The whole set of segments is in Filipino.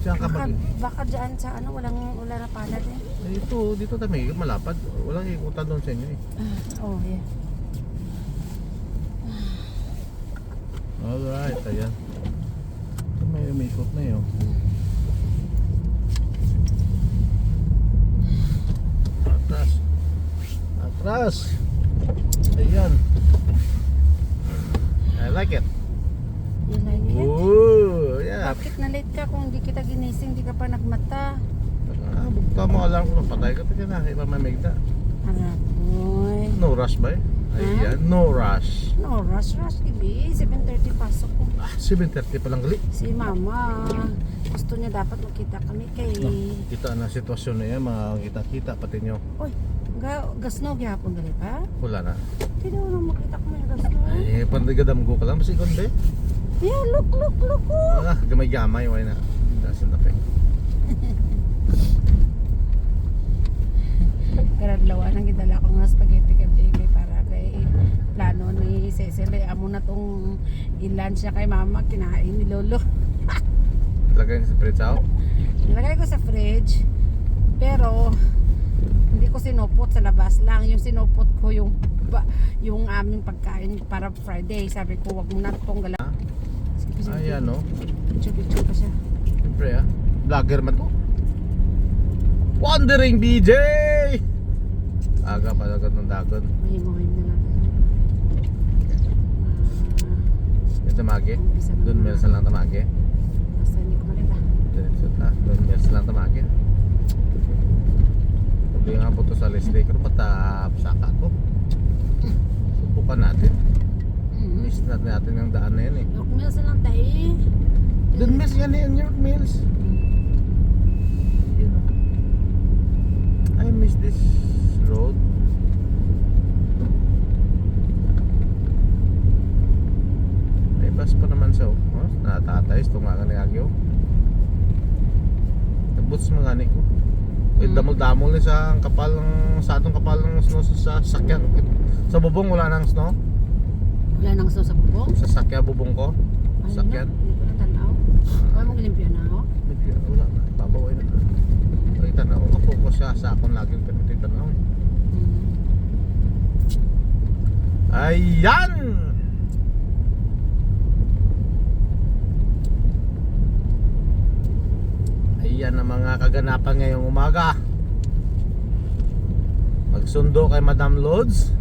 Diyan ka Baka dyan sa ano, wala na palad eh. Dito kami, malapad. Walang ikutan doon sa inyo eh. Oh, yeah. Alright, ayan. Ito may ikot na yun. Atras. Ayan. I like it. You like it? Ooh, yeah. Bakit na late ka kung hindi kita ginising, hindi ka pa nagmata? Bukta mo alam kung patay ka pa dyan na. Ipamamigda. Anak, boy. No rush ba eh? Ayan, no rush. No, rush, Ibi. 7:30 pasok ko. 7:30 pa lang gali. Si mama, gusto niya dapat makita kami kay... Kita na sitwasyon na yan, makakita-kita pati nyo. Uy, gasno gyapon gali pa? Wala na. Hindi daw lang makita kami na gasno. Ay, pandigadam ko ka lang. Masikon ba eh? Yeah, look. Oh. Gamay-gamay, why na? Doesn't affect. Karadlawa nang gidala ko nga spaghetti gabi kay para kay plano ni Cecil amo na tong i-lunch niya kay mama kinain ni Lolo. Lagay sa fridge out? Nilagay ko sa fridge pero hindi ko sinupot sa labas lang. Yung sinupot ko yung aming pagkain para Friday. Sabi ko wag mo na itong gala. Ayan no. Picture pa siya. Siyempre vlogger man to. Wandering BJ! Aga pala ng dagon. Mahim na lang. Yung tamagi? Doon meron sa lang tamagi? Basta hindi ko malita. Doon meron sa lang tamagi? Sabi nga po to sa Leslie pero patapsaka to. Subukan natin. Miss natin yung daan na yan eh. York Mills na lang tayo. Doon miss yan eh, York Mills. I miss this road. May bus pa naman siya. Natatayos ito nga nga agyo. Nabuts mga ni ko. Damol-damol ni sa kapal ng sa atong kapal ng snow sa sakyan. Sa bubong wala nang snow. Wala nang snow sa bubong? Sa sakya bubong ko. Sakyan. Hindi ko natanaw. Wala mong ilimpyo na ako? Wala na. Babaway na. Ay tanaw. Kapokus siya sa akong laging pati tanaw. Ayan! Ayan ang mga kaganapan ngayong umaga. Magsundo kay Madam Lods.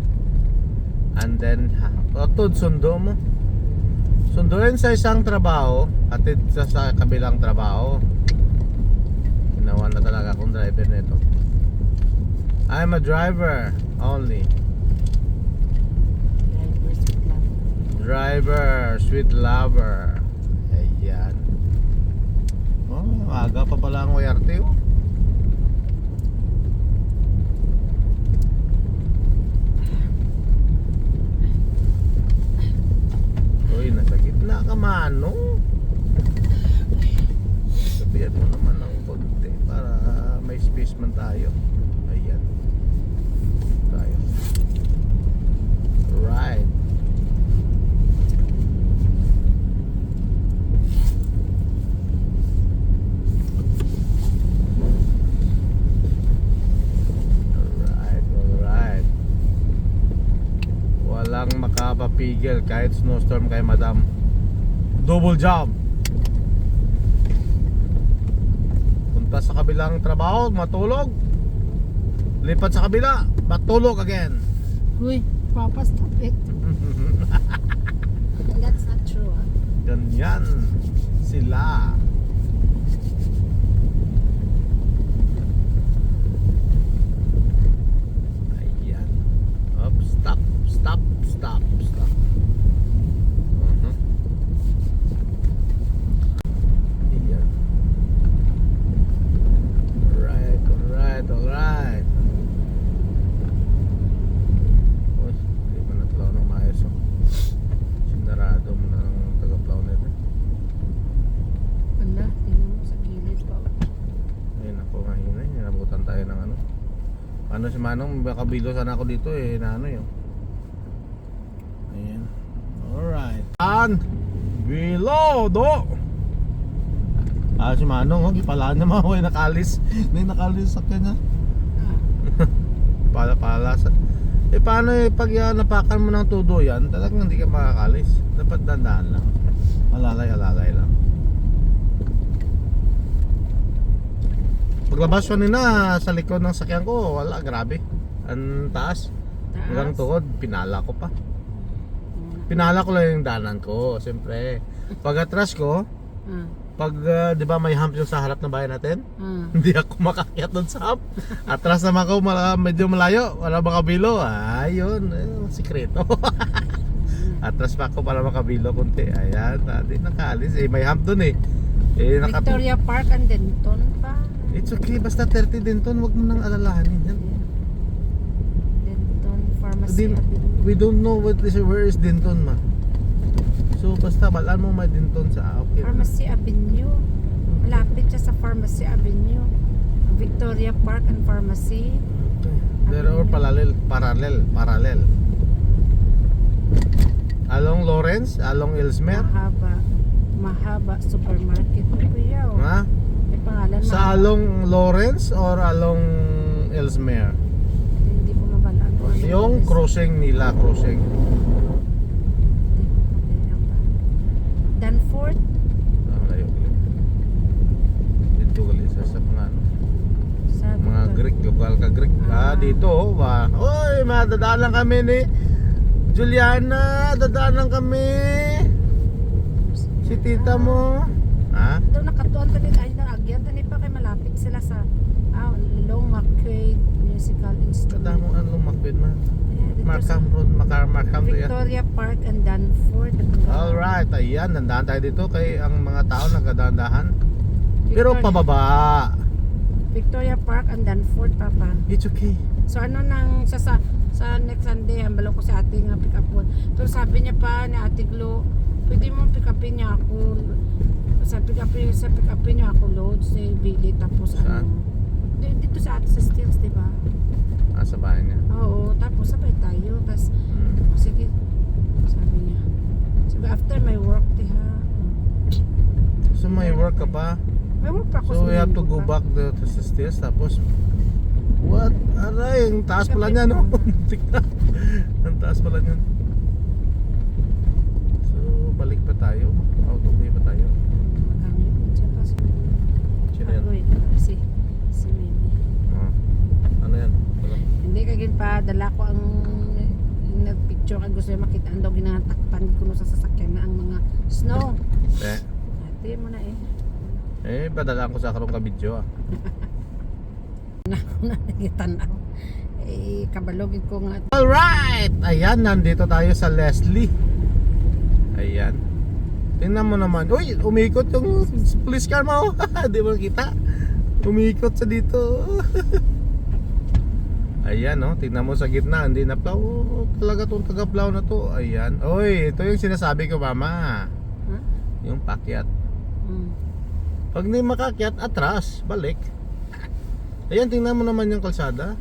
And then Tod, sundo mo. Sunduin sa isang trabaho atid sa kabilang trabaho. Ginawa na talaga akong driver nito. I'm a driver only. Driver, sweet lover. Ayan. Oh, aga pa pala ang WRT oh. Uy, nasa gitna ka man, no? Sabihan mo naman ng konti para may space man tayo. Ayan. Tayo. Right. Walang makapapigil kahit snowstorm kay Madam. Double job. Punta sa kabilang trabaho, matulog. Lipat sa kabila, matulog again. Uy, Papa, stop it. That's not true. Ganyan sila. Ayan. Up, stop. Ayan. Alright. Uy, hindi mo natlaw ng maayos oh. Sinarado mo ng taga-plow nito. Wala, tingnan mo sa gilid pa. Ayun ako, mahina. Nabutan tayo ng ano. Ano si Manong, baka bilo sana ako dito eh, na ano yun. Ayan. Alright. And below do. Si Manong, ipalaan naman ako, nakalis. May nakalis sa kanya. Pala sa... paano pag napakan mo ng todo yan, talagang hindi ka makakalis. Dapat dandaan lang. Alalay lang. Paglabas ko nina sa likod ng sakyan ko, wala, grabe. Ang taas. Hanggang tuhod, pinala ko pa. Pinala ko lang yung daanan ko, siyempre. Pag atras ko, pag di ba may hump yung sa harap ng bahay natin, hindi ako makakyat doon sa hump. Atras naman ako medyo malayo, wala makabilo. Ayun, sikreto. Atras pa ako para makabilo kunti. Ayan, di nakaalis. May hump doon eh. Victoria Park and Denton pa. It's okay, basta 30 Denton, wag mo nang alalahanin yan. Denton Pharmacy Avenue. We don't know where is Denton, ma. So basta balaan mo may Denton sa okay. Pharmacy Avenue. Malapit siya sa Pharmacy Avenue. Victoria Park and Pharmacy. Okay. There are parallel. Along Lawrence, along Ellesmere. Mahaba supermarket po kuya. Ha? May pangalan Sa Mahaba. along Lawrence or along Ellesmere? Hindi ko mabalaan kung ano Yung is. crossing nila, crossing. Danforth. Layo ulit. Dito ulit sa mga Greek, lokal ka Greek. Dito ba? Oy, madadaan lang kami ni Juliana, dadaan lang kami. Si tita mo. Ha? Doon nakatuan ka din. Ay, agyan. Tani pa kay malapit sila sa Long Arcade Musical Instrument. Tata mo ang lumakbid man. Dito Markham sa Road, Markham to yan. Victoria Park and Danforth. Alright, ayan, nandahan tayo dito kay ang mga tao nagdadandahan. Pero Victoria- pababa. Victoria Park and Danforth, Papa. It's okay. So ano nang sa next Sunday, hambalo ko sa ate nga pick up po. So sabi niya pa ni Ate Glo, pwede mo pick upin niya ako. Sa pick upin niya ako loads ni Billy tapos Saan? dito sa ate sa Steels, di ba? Sa bahay niya. Oo, tapos sabay tayo. Tapos sige, sabi niya. Sabi after my work, ha. So may work ka pa. May work pa ako So we have to go back to the stairs. Tapos what? Aray, ang taas pala niya, no? Tignan. Ang taas pala niya. So balik pa tayo. Autobay pa tayo. Sino yan? Si Mimi. Ano yan? Wala. Hindi kagin pa dala ko ang nagpicture kay gusto niya makita ang daw ginatakpan ko no sa sasakyan na ang mga snow. Ate mo na Padala ko sa karong ka video Na nagitan ako. Kabalogin ko nga. Alright! Ayan, nandito tayo sa Leslie. Ayan. Tingnan mo naman. Uy, umikot yung police car mo. Di mo kita. Umikot sa dito. Ayan, no? Tingnan mo sa gitna. Hindi na plow. Talaga itong taga-plow na to. Ayan. Uy, ito yung sinasabi ko, mama. Huh? Yung pakyat. Pag hindi makakyat, atras. Balik. Ayan, tingnan mo naman yung kalsada.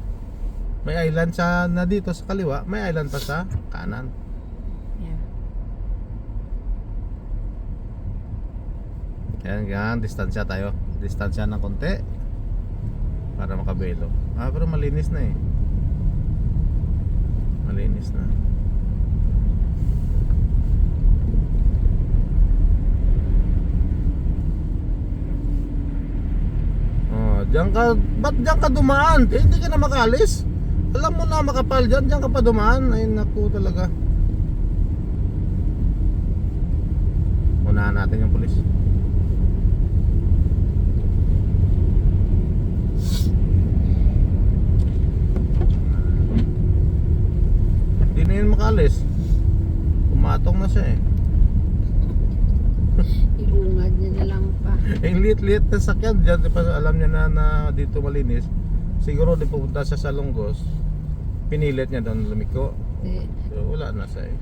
May island na dito sa kaliwa. May island pa sa kanan. Yeah. Ayan, ganyan, distansya tayo. Distansya ng konti para makabelo. Pero malinis na eh. Malinis na. Ba't diyan ka dumaan? Hindi ka na makalis. Alam mo na makapal diyan ka pa dumaan. Ay naku talaga. Unahan natin yung pulis. Hindi na yun makalis. Pumatong na siya eh. Iungad niya na lang pa. Yung liit-liit na sakyan dyan, alam niya na dito malinis. Siguro di pupunta siya sa Longgos. Pinilit niya doon lumiko. So wala na siya eh.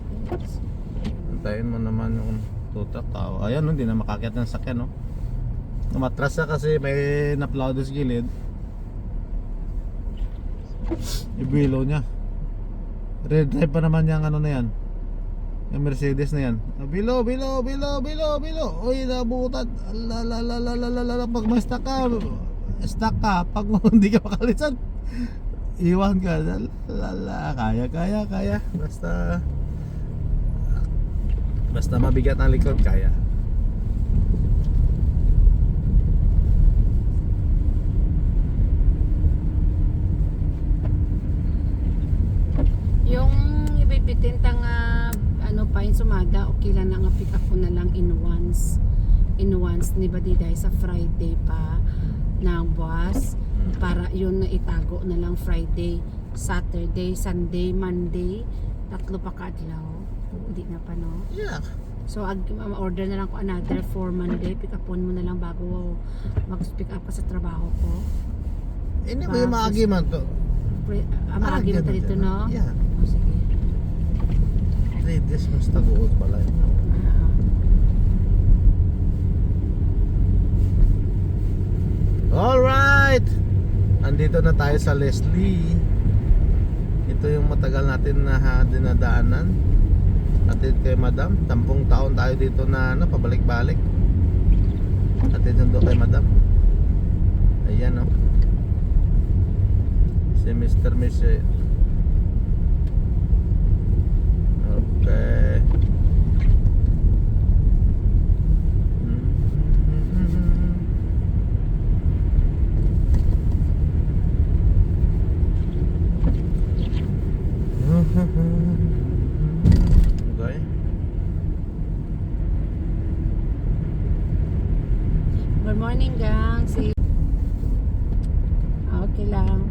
Antayin mo naman yung tutak tao. Ayan, hindi na makakyat ng sakyan, no? Umatras siya kasi may na-plow doon sa gilid. Ibilo niya. Red drive pa naman yung ano na yan. Yung Mercedes na yan. Bilo. Uy, nabutan. Ala. Pag may stuck ka. Pag hindi ka makalisan, iwan ka. Kaya. Basta mabigat ang likod, kaya. Yung ibibitintang ano pa yung sumaga, okay lang na nga pick up ko na lang in once ni ba di dahil sa Friday pa na buwas para yun na itago na lang Friday, Saturday, Sunday, Monday, 3 pa kadlaw. Hindi na pa no. Yeah. So order na lang ko another for Monday, pick upon mo na lang bago mag-pick up ka sa trabaho ko. Hindi ba yung maagi man to? Maagi na dito no? Yeah. Oh, sige. 3 days mas taguot pala. Alright! Andito na tayo sa Leslie. Ito yung matagal natin na dinadaanan. Atid kay Madam. 10 taon tayo dito na pabalik-balik. Atid doon kay Madam. Ayan o. Si Mr. Michelle. Okay. Okay. Good morning gang. Okay lang.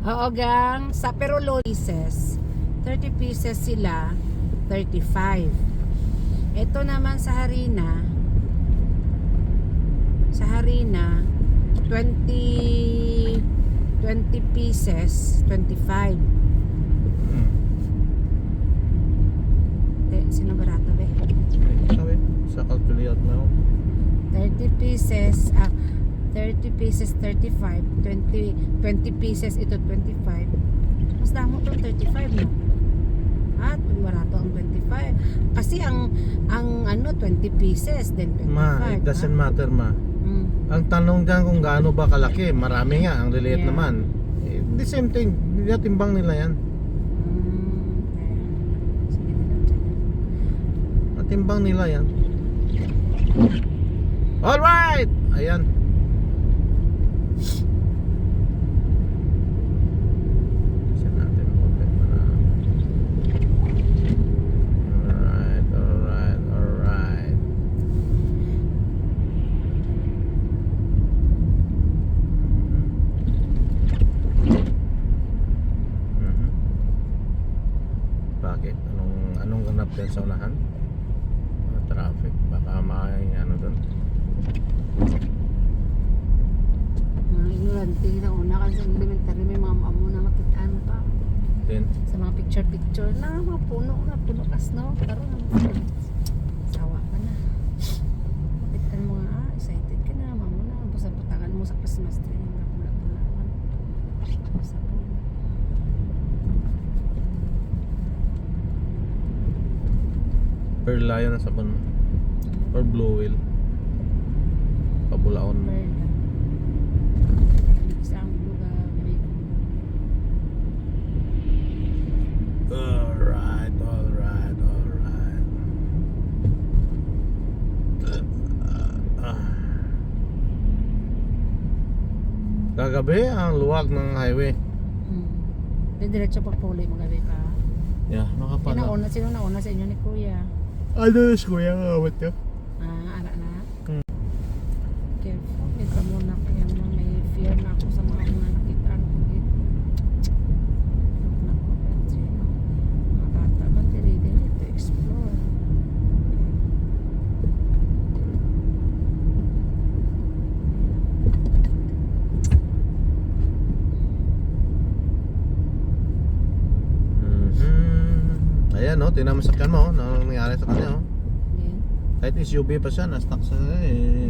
Oo gang, sa Perolo pieces, 30 pieces sila, 35. Ito naman sa harina 20 pieces, 25. Sino barato be? Sabi, sa calculate mo. 30 pieces, 35, 20 pieces ito 25. Mas damo tong 35 no. At barato ang 25. Kasi ang ano 20 pieces then 25. Ma, it doesn't matter ma. Ang tanong dyan kung gaano ba kalaki. Marami nga, ang liliit Yeah. naman. The same thing, timbang nila yan. Okay. Sige na lang. Matimbang nila yan. Alright! Ayan. Isa natin konti para. Alright. Bakit? Anong ganap din sa unahan? Traffic. Baka may ano doon. Mga ignorante na una kasi sa elementary may mga amo na makitaan pa Then, sa mga picture na mga puno kas no karon sawa ka na makitaan mo nga excited ka na mamo na basta patangan mo sa Christmas tree nga pula-pula basta po per lion na sabon mo. Or blue whale. Pabulaon mo. bird isang lugar big Alright. Kagabi ang luwag ng highway. diretso pa puli magabi pa Yeah, makapala. sino nauna sa inyo ni Kuya Ano is kuya ngawat ka? ara na Hmm. careful ito muna kaya may fear na ako sa mga nakitaan ko dito na ko pero mga bata man ready to explore oh, tingnan mo sa sakyan mo, oh, ano nangyari sa kanya, oh. Yan. Kahit SUV pa siya, na-stuck sa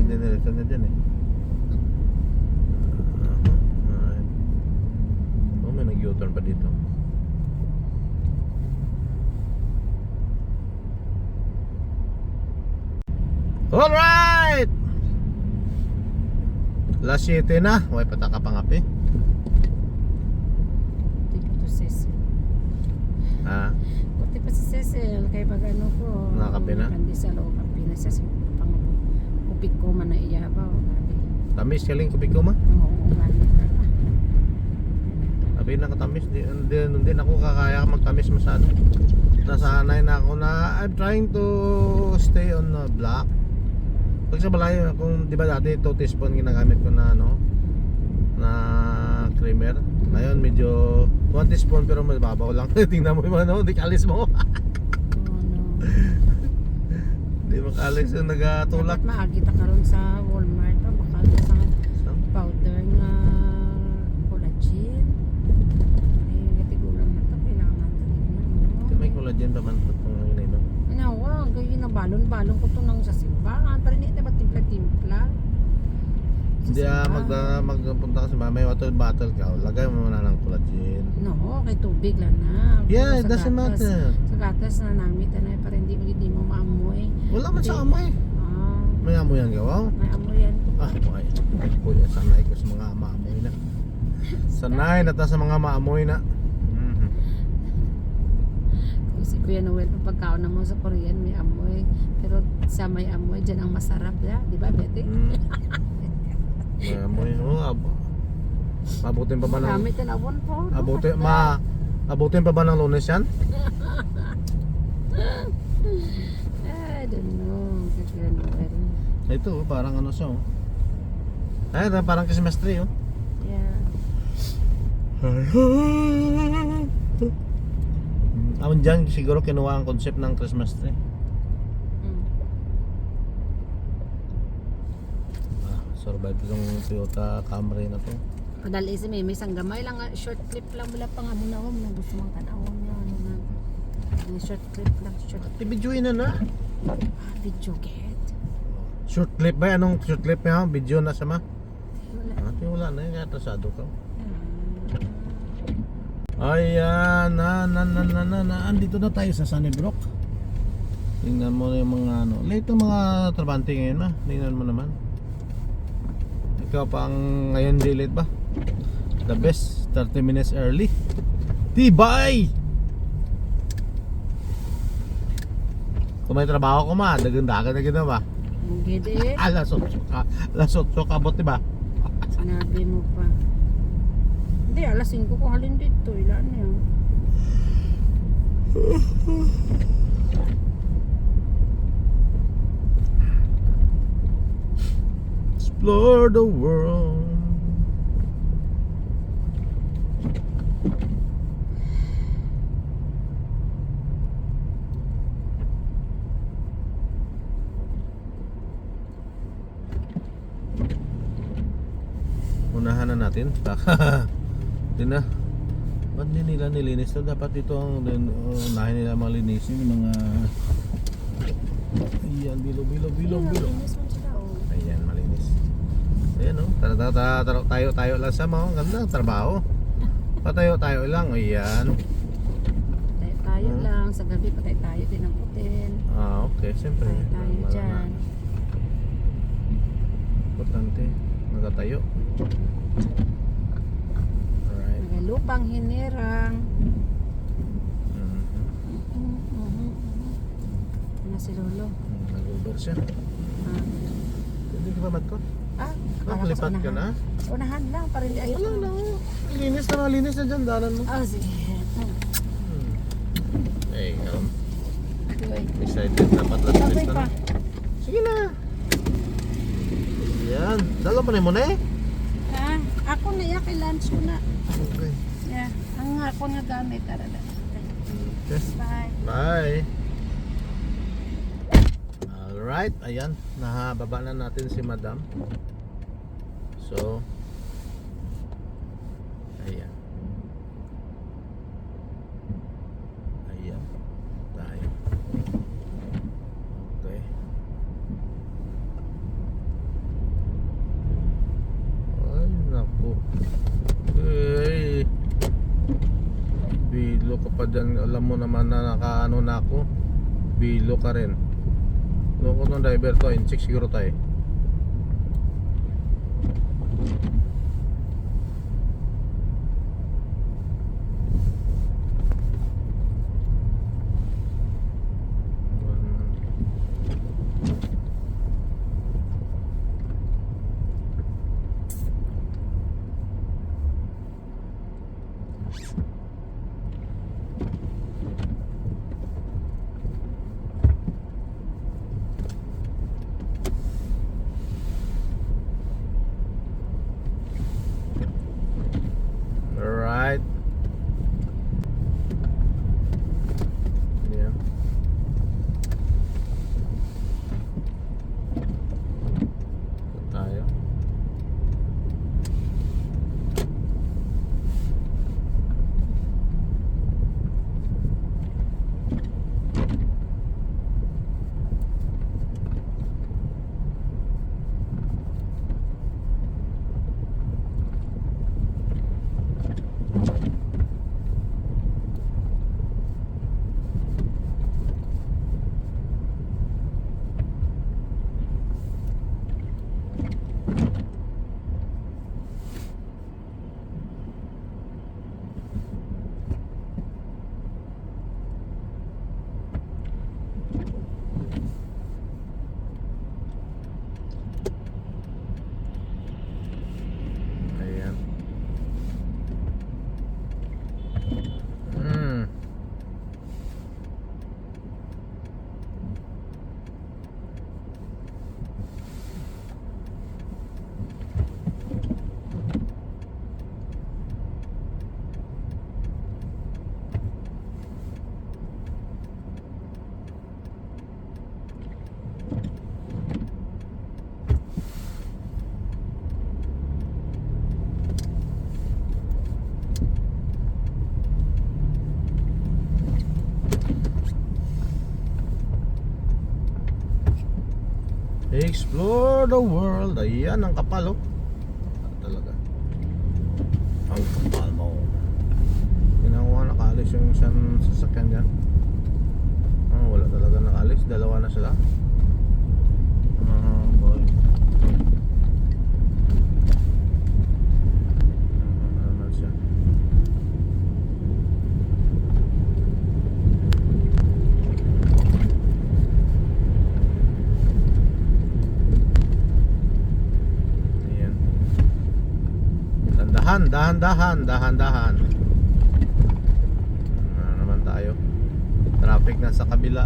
diniretso niya dyan, eh. Alright. Oh, may nag-U-turn pa dito. Alright! Last 7 na. Huwag pataka pang api. Buti pa to Cecil. Ah, Buti pa si Cecil. Kaya pag ano ko. Nakakape na? Pandesal o kape na siya. Upik ko man na iyabaw. Grabe. tamis kaling kubig ko ma. Oo, grabe. Sabi na katamis, hindi ako kakaya magtamis masyado. Nasanay na ako na I'm trying to stay on black. Pag sa balay, kung di ba dati 2 teaspoon ginagamit ko na ano, na creamer. Ngayon medyo 1 teaspoon pero mababaw lang. Tingnan mo yung ano, di kalis mo. Oh, no. Di makalis yung nagatulak. Dapat maagita ka ron sa Walmart. Baka sa powder nga collagen. Ay, tigulang na ito. Kailangan natin May collagen pa man itong ininom. nawa, gayon na balon-balon ko itong nang sa simbahan. Pero hindi ba timpla-timpla? Sa Hindi simbahan. magpunta ka sa bahay, may water bottle ka, lagay mo muna ng collagen. No, kay tubig lang na. Yeah, Pero it sa doesn't gatas- matter. Sa gatas na namin, tanay, para hindi mo maamoy. Wala man sa amoy. Ah, May amoy yan gawa. may amoy yan. Ah, okay. Kuya, sanay ko sa mga maamoy na. Sanay na ta sa mga maamoy na. Mhm. Kung si Kuya Noel, pag pagkaon na mo sa Korean, may amoy. Pero sa may amoy, dyan ang masarap. Di ba, Betty? Mm. May amoy. Abutin pa ba ng... Marami tinawon po. Abutin pa ba ng Lunes yan? I don't know. Kay Kuya Noel. Ito, parang ano siya, oh. Ay, parang Christmas tree, oh. Yeah. Awan dyan, siguro kinuha ang concept ng Christmas tree. Mm. Survive itong Toyota Camry na to. Padali si Mimi, isang gamay lang, short clip lang, wala pang amo na ako, gusto mong tanawon niya, ano na. Short clip lang, short Ibidyoin na na. video get. Short clip ba? Anong short clip niya? Video na sama? Wala. Wala na yun. Atrasado ka. Ah. Ayan. Andito na tayo sa Sunnybrook. Tingnan mo yung mga ano. Late ang mga trabante ngayon ma. Tingnan mo naman. Ikaw pa ang ngayon di late ba? The best. 30 minutes early. Tibay! Kung may trabaho ko ma, dagandagan na gina ba? Bugid eh. Alas 8 ka. Alas 8 ka bot diba? Sinabi mo pa. Hindi, alas 5 ko halin dito. Ilan niya? Explore the world. Unahan na natin. Ito na. Ba't di nila nilinis to? Dapat ito ang unahin nila malinisin yung mga... Ayan, bilo. Linis mo sila, oh. Ayan, malinis. Ayan o, tayo lang sa mga ganda, trabaho. Patayo-tayo lang, ayan. Tayo lang. Sa gabi, patay tayo din ng hotel. Ah, okay, siyempre. Tayo dyan. Importante, nagatayo. Alright. Nagalupang hinirang. Mhm. Ano si Lolo? Nag-uber siya. Ah, Hindi ka ba matko? akala ko sa Lipat ka na? Unahan lang, para hindi ayaw. Wala na. Linis na dyan, dalan mo. Ah, sige. Hey, Okay. excited na patlas Okay na. pa. Sige na. Yan, dala pa rin mo na eh. Ah, ako na ya kay lunch ko na. Okay. Yeah, ang ako nga gamit. Tara na. Okay. Bye. Bye. Alright, ayan, nahababa na natin si Madam. So, ayan. Ayan. Eh, bilo ka pa dyan. Alam mo naman na nakaano na ako. Bilo ka rin. Loko ng driver to. Incheck siguro tayo. Alright. Yeah. Tayo. Ayan. Explore the world. Ayan ang kapal, oh. Talaga. Ang kapal mo. Ginawa nakalis yung isang sasakyan dyan. Wala talaga nakalis. Dalawa na sila. Boy. Ano siya? Dahan-dahan. Ano naman tayo? Traffic na sa kabila.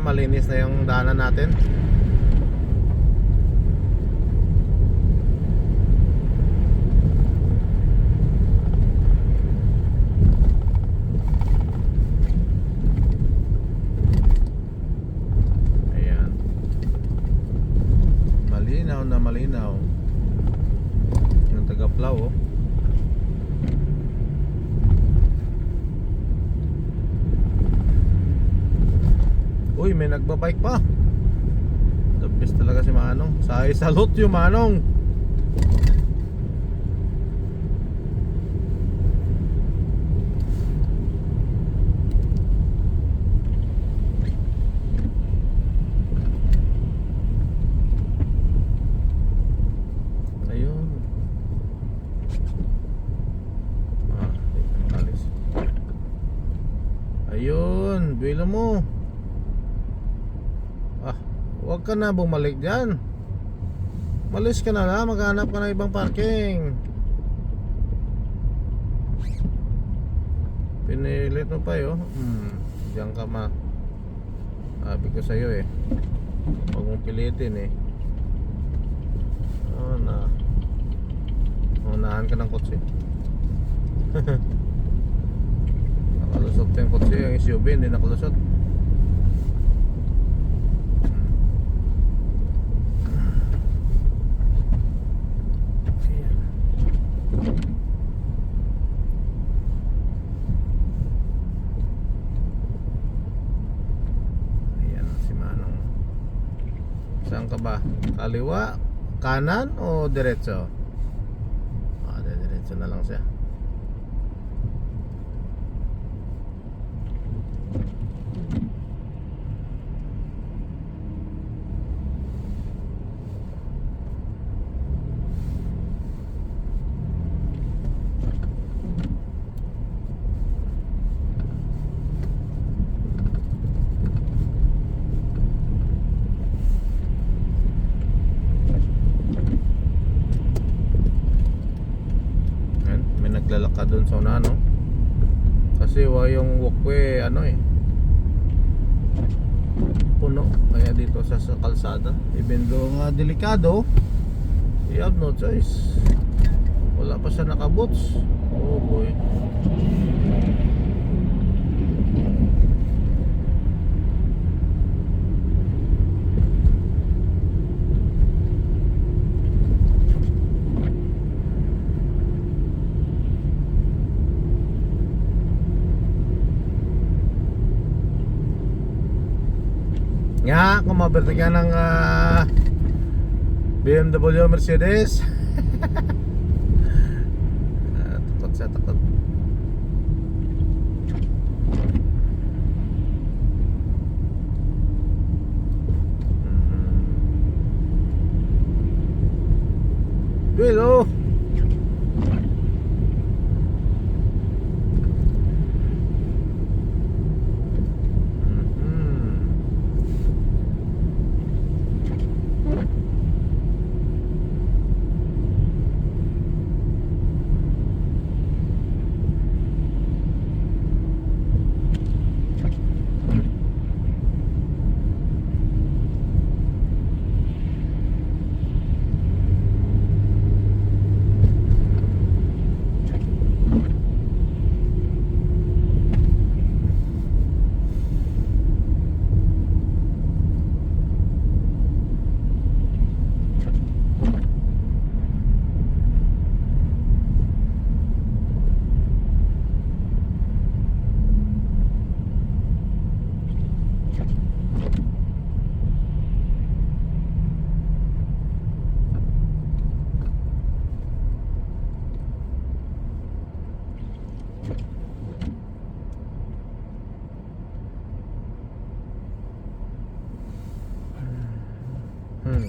Malinis na yung daanan natin. Malinaw yung taga-plow, oh. Uy, may nagbabike pa. The best talaga si Manong. Salute yung Manong. Ayun, bilo mo. Huwag ka na bumalik dyan. Malis ka na lang, maghanap ka ng ibang parking. Pinilit mo pa yun. Diyan ka ma. Sabi ko sa'yo eh, huwag mong pilitin eh. Unahan ka ng kotse. Nakalusot yung kotse, yung SUV hindi nakalusot. Ayan si Manong. Saan ka ba? Kaliwa, kanan o diretso? Diretso na lang siya. Naglalakad doon sa una, no? Kasi yung walkway puno, kaya dito sa kalsada, even though nga delikado, you have no choice. Wala pa siya nakaboots. Oh boy. Nga, kung maberti ka ng BMW, Mercedes. Takot siya, takot. Hello.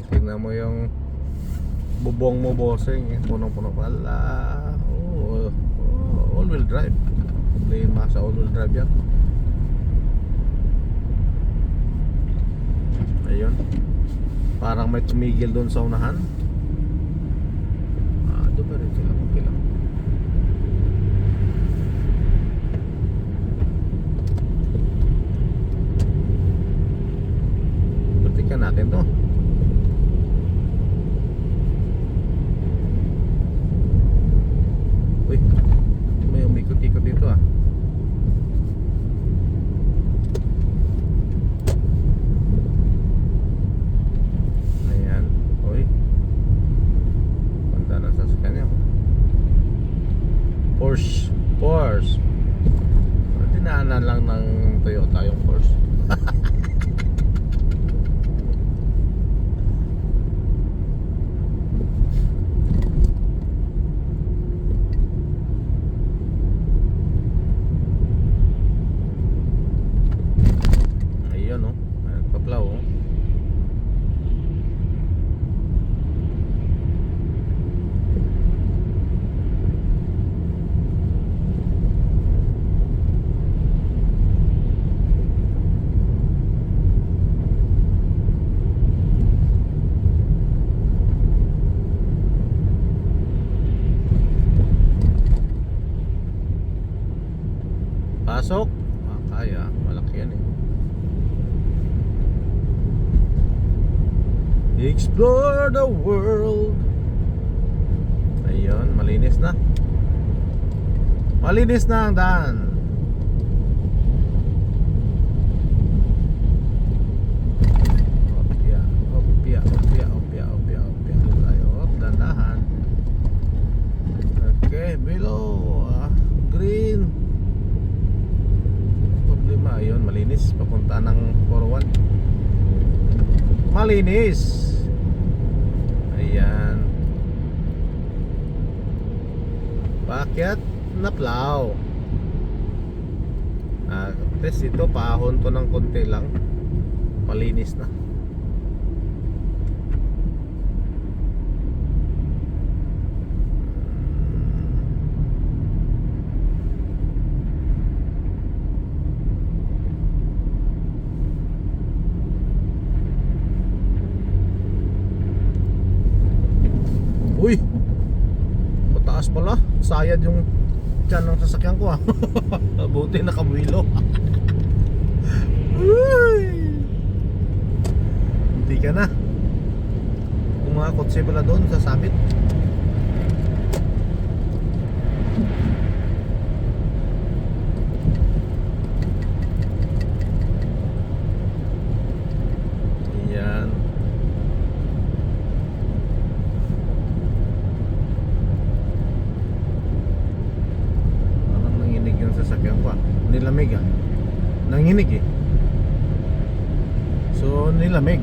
Tingnan mo yung bubong mo, bossing. Punong-puno pala. All-wheel drive. Problema sa all-wheel drive yan. Ayun. Parang may tumigil doon sa unahan. Doon pa rin sila. Okay lang. Butikan natin to. Uy, may umikot-ikot dito ah. Ayan, uy. Punta na sa kanya. Porsche. Dinaanan lang ng Toyota yung Porsche. Pasok? Kaya, malaki yan eh. Explore the world. Ayun, malinis na. Malinis na ang daan. Dandahan. Okay, below green. Problema, ayun, malinis. Papunta ng 41. Malinis. paakyat na plow. At least ito, paahon to ng konti lang. Malinis na. Uy! Mataas pala. Sayad yung tiyan ng sasakyan ko ah. Buti nakabuilo. Uy! Hindi ka na. Kung mga kotse pala doon sasabit. Yan. Parang nanginig yung sasakyan ko ah. Nilamig ah. Nanginig eh. So nilamig.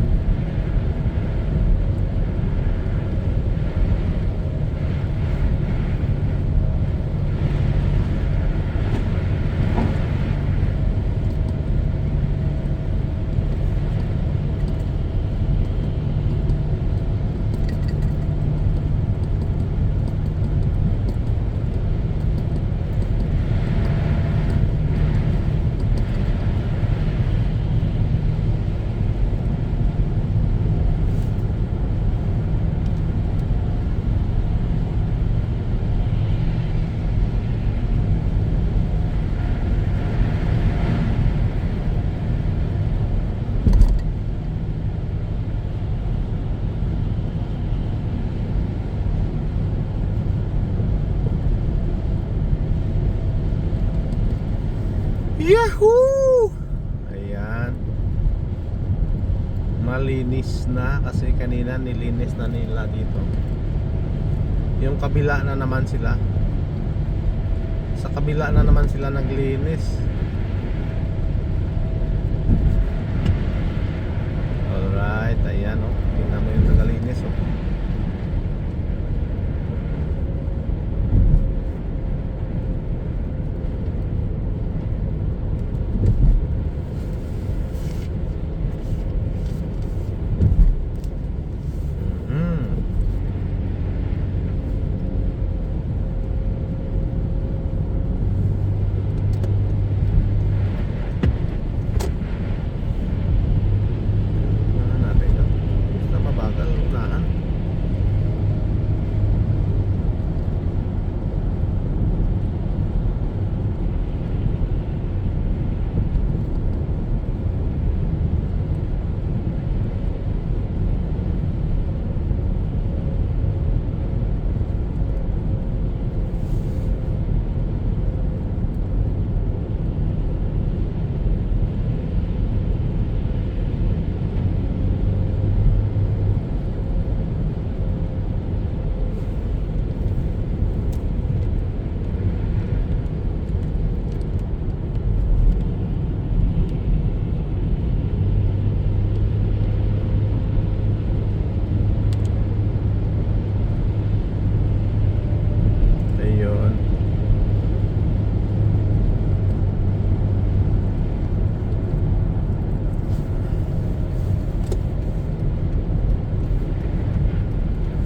Yahoo! Ayan. Malinis na kasi kanina nilinis na nila dito. Yung kabila na naman sila. Sa kabila na naman sila naglinis. Alright, ayan oh. Tingnan mo yung tagalinis oh.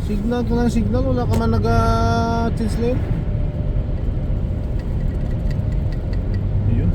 Signal ka ng signal, wala ka man nag-change lane. Ayun.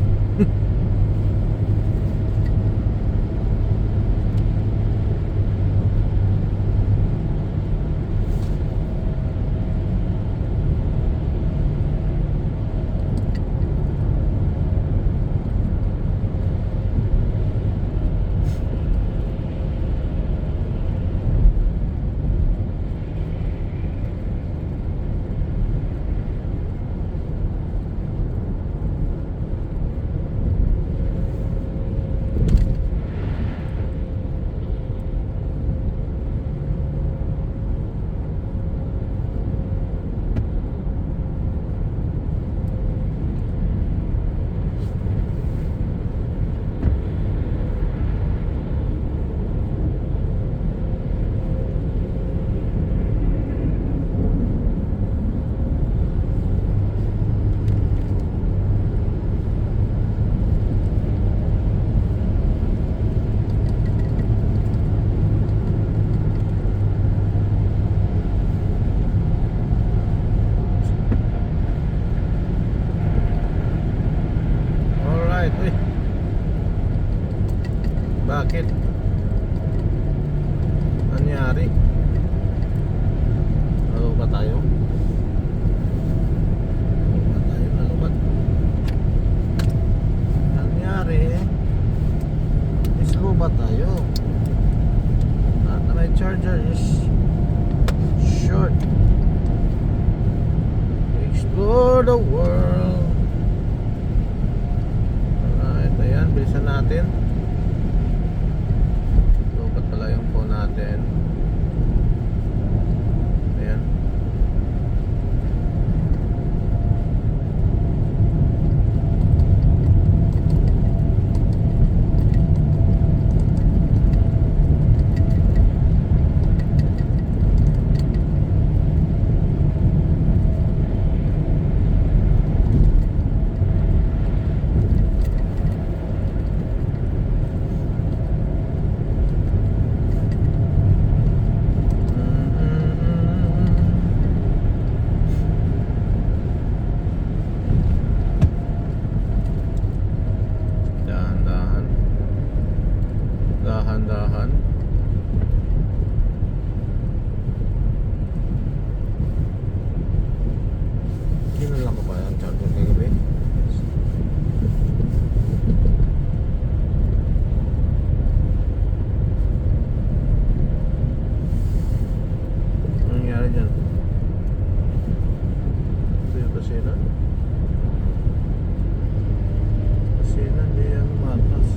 tayo. Lubat tayo, nalubat. Nangyari, is lubat tayo. At my charger is short. Explore the world. Alright, ayan, bilisan natin. Lubat pala yung phone natin. Ayan. Dahan-dahan. Dahan-dahan. Kinalang ko pa yung charger kagabi. Anong nangyari dyan? Ito yung kasina. Kasina, di yan matas.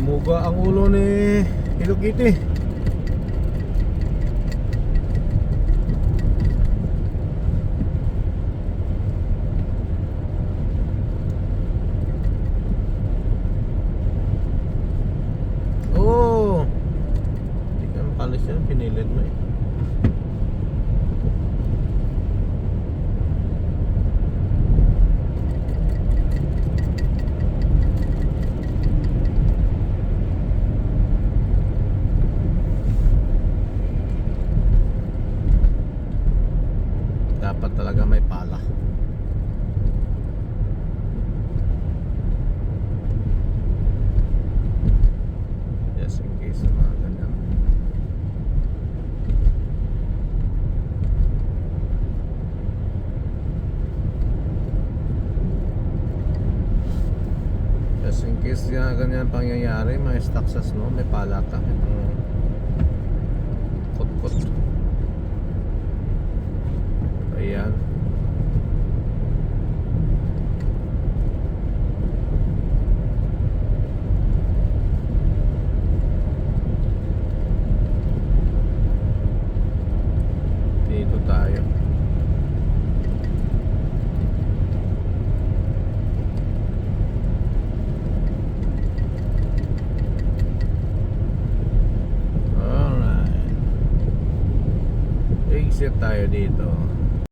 Umuga ang ulo ni Hello Kitty. Oh, hindi ka makalis yan, pinilit mo eh. Dapat talaga may pala. Just in case na mga ganyan. Just in case na ganyan pangyayari, may stuck sa snow, may pala ka. Itong kot-kot. Ayan. Dito tayo. Alright. Exit tayo dito.